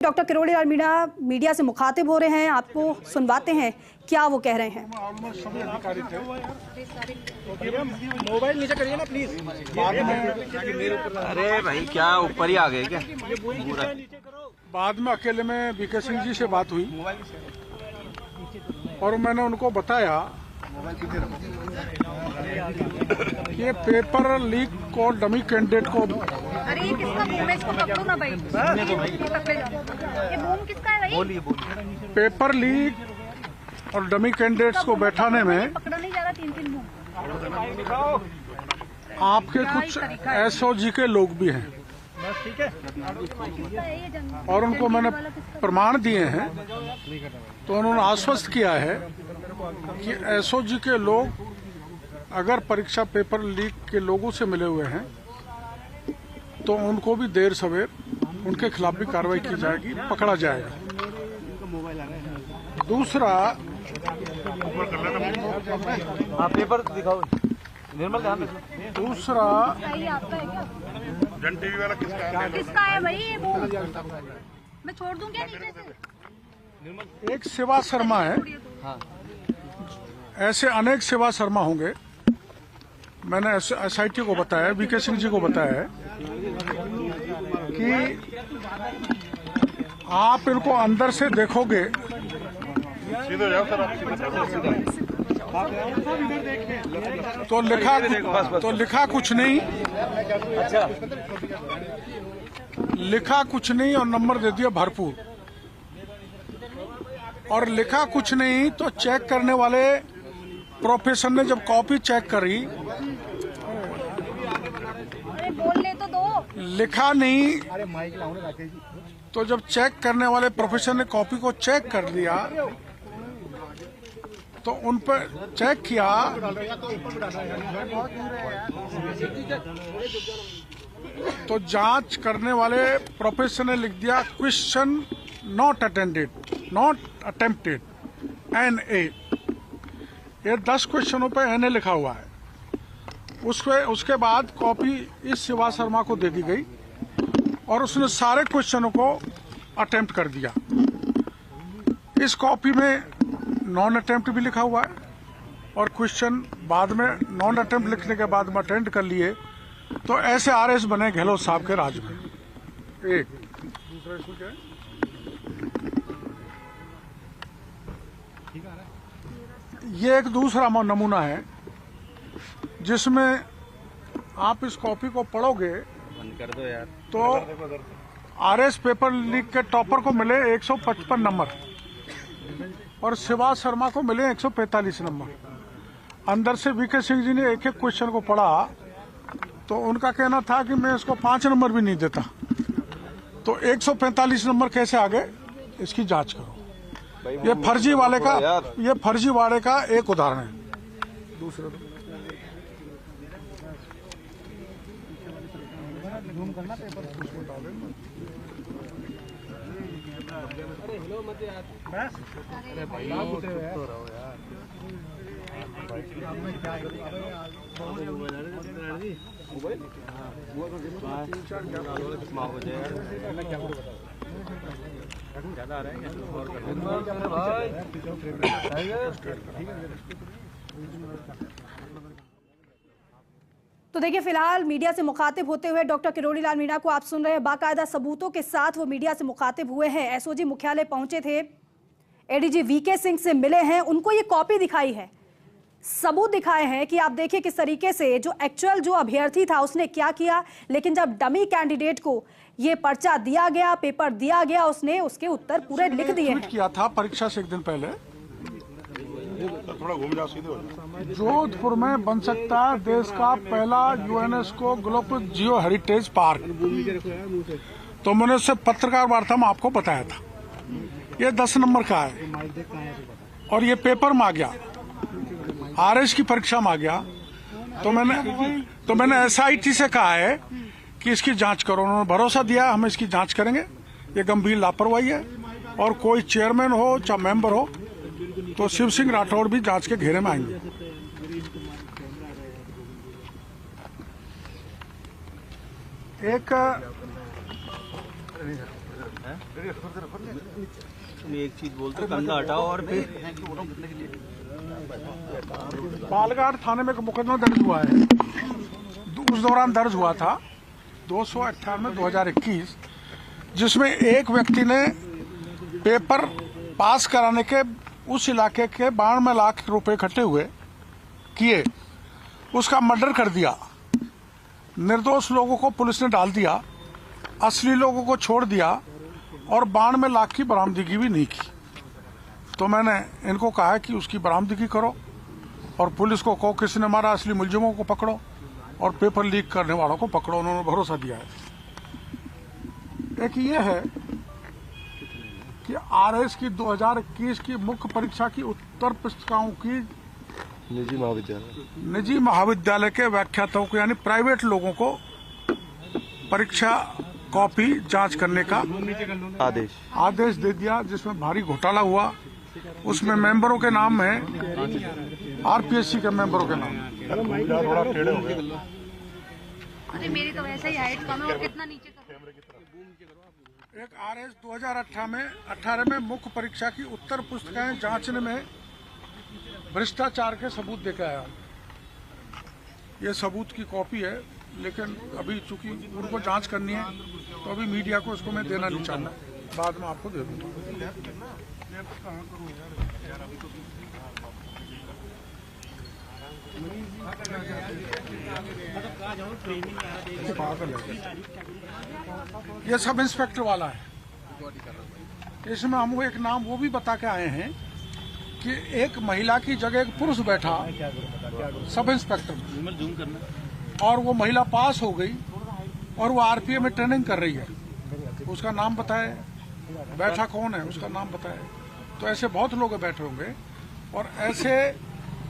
Doctor Kirori Lal Meena media से मुखातिब हो रहे हैं, आपको सुनवाते हैं क्या वो कह रहे हैं। मोबाइल नीचे करिए ना प्लीज। अरे भाई क्या ऊपर ही आ गए क्या? बाद में अकेले में वीके सिंह जी से बात हुई और मैंने उनको बताया कि ये पेपर लीक को डमी कैंडिडेट को। अरे ये किसका बूम है? इसको पकड़ो ना भाई। ये बूम किसका है भाई? बोलिए। पेपर लीक और डमी कैंडिडेट्स को बैठाने में पकड़ा नहीं जा रहा। 3-3 बूम आपके कुछ एसओजी के लोग भी हैं और उनको मैंने प्रमाण दिए हैं। तो उन्होंने आश्वस्त किया है कि एसओजी के लोग अगर परीक्षा पेपर लीक के लोगों से मिले हुए हैं तो उनको भी देर सवेर उनके खिलाफ भी कार्रवाई की जाएगी, पकड़ा जाएगा। दूसरा, आप पेपर दिखाओ निर्मल, ध्यान दूसरा जन टीवी वाला किसका है भाई? ये बूम मैं छोड़ दूं क्या नीचे से? एक सेवा शर्मा है, ऐसे अनेक सेवा शर्मा होंगे। मैंने एसआईटी को बताया, वीके सिंह जी को बताया है कि आप इनको अंदर से देखोगे तो लिखा कुछ नहीं, लिखा कुछ नहीं और नंबर दे दिया भरपूर। और लिखा कुछ नहीं तो चेक करने वाले प्रोफेसर ने जब कॉपी चेक करी, अरे बोलने तो दो। लिखा नहीं तो जब चेक करने वाले प्रोफेसर ने कॉपी को चेक कर लिया तो उन पर चेक किया तो जांच करने वाले प्रोफेसर ने लिख दिया question not attended, not attempted, NA। ये 10 क्वेश्चनों पे NA लिखा हुआ है। उसके बाद कॉपी इस शिवा शर्मा को दे दी गई और उसने सारे क्वेश्चनों को अटेम्प्ट कर दिया। इस कॉपी में नॉन अटेम्प्ट भी लिखा हुआ है और क्वेश्चन बाद में नॉन अटेम्प्ट लिखने के बाद में अटेम्प्ट कर लिए। तो ऐसे RS बने गहलोत साहब के राज में। एक दूसरा इसको क्या है? ये एक दूसरा नमूना है जिसमें आप इस कॉपी को पढ़ोगे कर दो यार। तो RS पेपर लीक के टॉपर को मिले 155 नंबर और शिवा शर्मा को मिले 145 नंबर। अंदर से वीके सिंह जी ने एक एक क्वेश्चन को पढ़ा तो उनका कहना था कि मैं इसको 5 नंबर भी नहीं देता। तो 145 नंबर कैसे आ गए, इसकी जांच करो। ये फर्जी वाले का एक उदाहरण है। दूसरा करना पेपर उसको डाले अरे भाई ज्यादा आ रहा है। तो देखिए, फिलहाल मीडिया से मुखातिब होते हुए डॉक्टर किरोड़ी लाल मीणा को आप सुन रहे हैं। बाकायदा सबूतों के साथ वो मीडिया से मुखातिब हुए हैं। एसओजी मुख्यालय पहुंचे थे, एडीजी वीके सिंह से मिले हैं, उनको ये कॉपी दिखाई है, सबूत दिखाए हैं कि आप देखिए किस तरीके से जो एक्चुअल जो अभ्यर्थी था उसने क्या किया। लेकिन जब डमी कैंडिडेट को ये पर्चा दिया गया, पेपर दिया गया, उसने उसके उत्तर पूरे लिख दिए हैं। किया था परीक्षा से एक दिन पहले, थोड़ा घूम जाओ, सीधे हो जाओ। जोधपुर में बन सकता है देश का पहला UNESCO global geo heritage park. तो मैंने उससे पत्रकार वार्ता में आपको बताया था। ये 10 नंबर का है और ये पेपर में आ गया, RS की परीक्षा में आ गया। तो मैंने SIT से कहा है कि इसकी जांच करो। उन्होंने भरोसा दिया हम इसकी जांच करेंगे। ये गंभीर लापरवाही है और कोई चेयरमैन हो चाहे मेंबर हो तो शिव सिंह राठौड़ भी जांच के घेरे में आएंगे। एक तुम एक चीज बोलते कंधा हटाओ और फिर बालघाट थाने में एक मुकदमा दर्ज हुआ है। उस दौरान दर्ज हुआ था 298/2021, जिसमें एक व्यक्ति ने पेपर पास कराने के उस इलाके के 92 लाख रुपए इकट्ठे हुए किए, उसका मर्डर कर दिया। निर्दोष लोगों को पुलिस ने डाल दिया, असली लोगों को छोड़ दिया और 92 लाख की बरामदगी भी नहीं की। तो मैंने इनको कहा कि उसकी बरामदगी करो और पुलिस को कहो किसने मारा, असली मुलजिमों को पकड़ो और पेपर लीक करने वालों को पकड़ो। उन्होंने भरोसा दिया है। एक ये है कि आरएस की 2021 की मुख्य परीक्षा की उत्तर पुस्तिकाओं की निजी महाविद्यालय के व्याख्याताओं को यानी प्राइवेट लोगों को परीक्षा कॉपी जांच करने का आदेश दे दिया, जिसमें भारी घोटाला हुआ। उसमें मेंबरों के नाम है आरपीएससी के मेंबरों के नाम। अरे मेरी तो वैसे ही हाइट कम है और कितना नीचे करूं? एक आरएस 2018 में मुख्य परीक्षा की उत्तर पुस्तिकाएं जांचने में भ्रष्टाचार के सबूत देकर आया। ये सबूत की कॉपी है, लेकिन अभी चूंकि उनको जांच करनी है तो अभी मीडिया को इसको मैं देना नहीं चाहता, बाद में आपको दे दूंगा। ये सब इंस्पेक्टर वाला है। इसमें हम एक नाम वो भी बता के आए हैं कि एक महिला की जगह एक पुरुष बैठा सब इंस्पेक्टर में, और वो महिला पास हो गई और वो आरपीए में ट्रेनिंग कर रही है। उसका नाम बताए, बैठा कौन है उसका नाम बताए। तो ऐसे बहुत लोग बैठे होंगे और ऐसे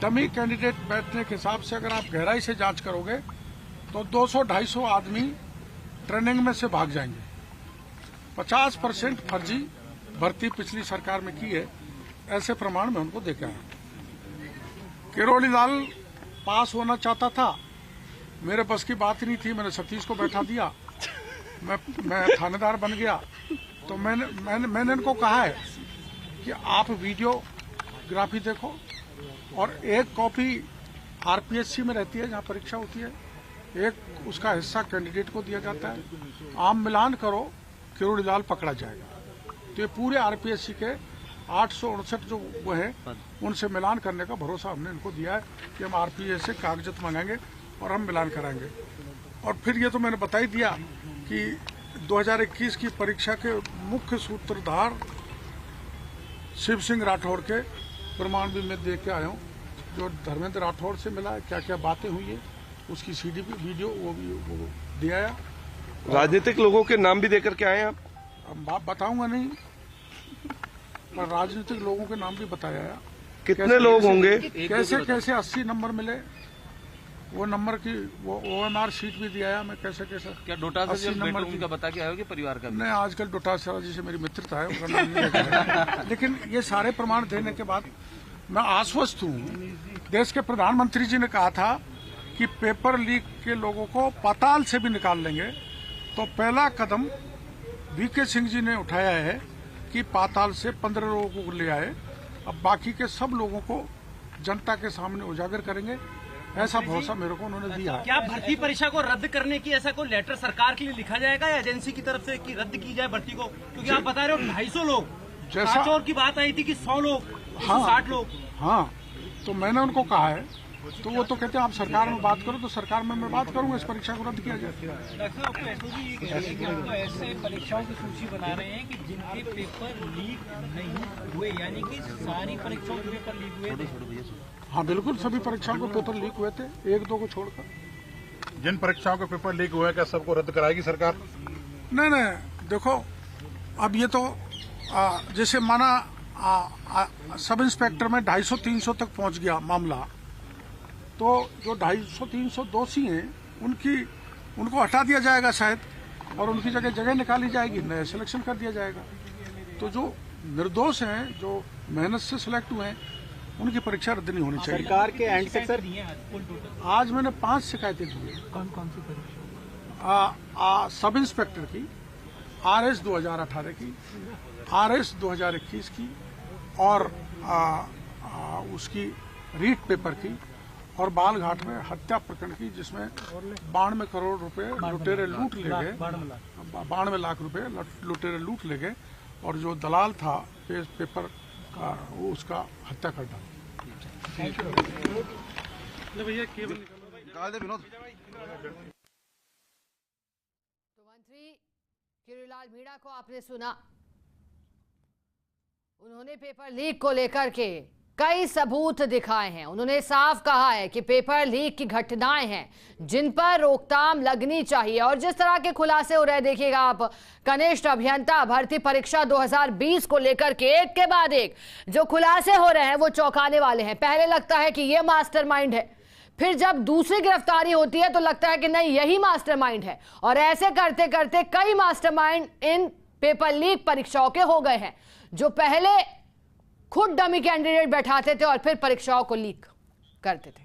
डमी कैंडिडेट बैठने के हिसाब से अगर आप गहराई से जांच करोगे तो 200-250 आदमी ट्रेनिंग में से भाग जाएंगे। 50% फर्जी भर्ती पिछली सरकार में की है, ऐसे प्रमाण में उनको देखा है। किरोड़ी लाल पास होना चाहता था, मेरे बस की बात नहीं थी, मैंने सतीश को बैठा दिया, मैं थानेदार बन गया। तो मैंने इनको कहा है कि आप वीडियोग्राफी देखो और एक कॉपी आरपीएससी में रहती है जहां परीक्षा होती है, एक उसका हिस्सा कैंडिडेट को दिया जाता है। आम मिलान करो, किरोड़ी लाल पकड़ा जाएगा। तो ये पूरे आरपीएससी के 859 जो वो है उनसे मिलान करने का भरोसा हमने इनको दिया है कि हम आरपीएस से कागजात मंगाएंगे और हम मिलान कराएंगे। और फिर ये तो मैंने बता ही दिया कि 2021 की परीक्षा के मुख्य सूत्रधार शिव सिंह राठौड़ के प्रमाण भी मैं देख के आया हूँ, जो धर्मेंद्र राठौड़ से मिला है, क्या क्या बातें हुई है, उसकी सीडी वीडियो वो दिया है। राजनीतिक लोगों के नाम भी देकर के आए आप? अब बताऊंगा नहीं, पर राजनीतिक लोगों के नाम भी बताया है। कितने लोग होंगे? कैसे 80 नंबर मिले, वो नंबर की वो OMR सीट भी दिया है। मैं कैसे क्या डोटासरा जी नंबर उनका बता के आए हो कि परिवार का? नहीं, आजकल डोटासरा जी से मेरी मित्रता है, उनका नाम नहीं लेकर। लेकिन ये सारे प्रमाण देने के बाद मैं आश्वस्त हूँ। देश के प्रधानमंत्री जी ने कहा था कि पेपर लीक के लोगों को पाताल से भी निकाल लेंगे। तो पहला कदम VK सिंह जी ने उठाया है कि पाताल से 15 लोगों को ले आए। अब बाकी के सब लोगों को जनता के सामने उजागर करेंगे, ऐसा भरोसा मेरे को उन्होंने दिया है। क्या भर्ती परीक्षा को रद्द करने की ऐसा कोई लेटर सरकार के लिए लिखा जाएगा या एजेंसी की तरफ से कि रद्द की जाए भर्ती को? क्योंकि आप बता रहे हो 250 लोग, जैसा और की बात आई थी कि 100 लोग, 160 लोग। हाँ, तो मैंने उनको कहा है, तो वो तो कहते हैं आप सरकार में बात करो, तो सरकार में मैं बात करूंगा, इस परीक्षा को रद्द किया जाए। डॉक्टर आपको एसओजी ये कह रहे हैं कि आप तो ऐसे परीक्षाओं की सूची बना रहे हैं कि जिनके पेपर लीक नहीं हुए, यानी कि सारी परीक्षाओं के पेपर लीक हुए थे। हाँ बिल्कुल, सभी परीक्षाओं के पेपर लीक हुए थे, 1-2 को छोड़कर। जिन परीक्षाओं के पेपर लीक हुए हैं क्या सबको रद्द कराएगी सरकार? नहीं, देखो अब ये तो जैसे माना सब इंस्पेक्टर में 250-300 तक पहुंच गया मामला, तो जो 250-300 दोषी हैं उनको हटा दिया जाएगा शायद, और उनकी जगह निकाली जाएगी, नया सिलेक्शन कर दिया जाएगा। तो जो निर्दोष हैं, जो मेहनत से सिलेक्ट हुए हैं, उनकी परीक्षा रद्द नहीं होनी चाहिए। सरकार के एंड से सर आज मैंने 5 शिकायतें दी है। कौन सी परीक्षा? सब इंस्पेक्टर की, RS 2018 की, RS 2021 की और उसकी रीट पेपर की और बालघाट में हत्या प्रकरण की, जिसमें 92 करोड़ रुपए लुटेरे लूट ले गए, 92 लाख रुपए लुटेरे लूट ले गए और जो दलाल था पेपर का वो उसका हत्या कर डाला। मंत्री किरोड़ीलाल मीणा को आपने सुना, उन्होंने पेपर लीक को लेकर के कई सबूत दिखाए हैं। उन्होंने साफ कहा है कि पेपर लीक की घटनाएं हैं जिन पर रोकथाम लगनी चाहिए। और जिस तरह के खुलासे हो रहे हैं, देखिएगा आप, कनिष्ठ अभियंता भर्ती परीक्षा 2020 को लेकर के एक के बाद एक जो खुलासे हो रहे हैं वो चौंकाने वाले हैं। पहले लगता है कि ये मास्टरमाइंड है, फिर जब दूसरी गिरफ्तारी होती है तो लगता है कि नहीं यही मास्टरमाइंड है। और ऐसे करते करते कई मास्टरमाइंड इन पेपर लीक परीक्षाओं के हो गए हैं, जो पहले खुद डमी कैंडिडेट बैठाते थे और फिर परीक्षाओं को लीक करते थे।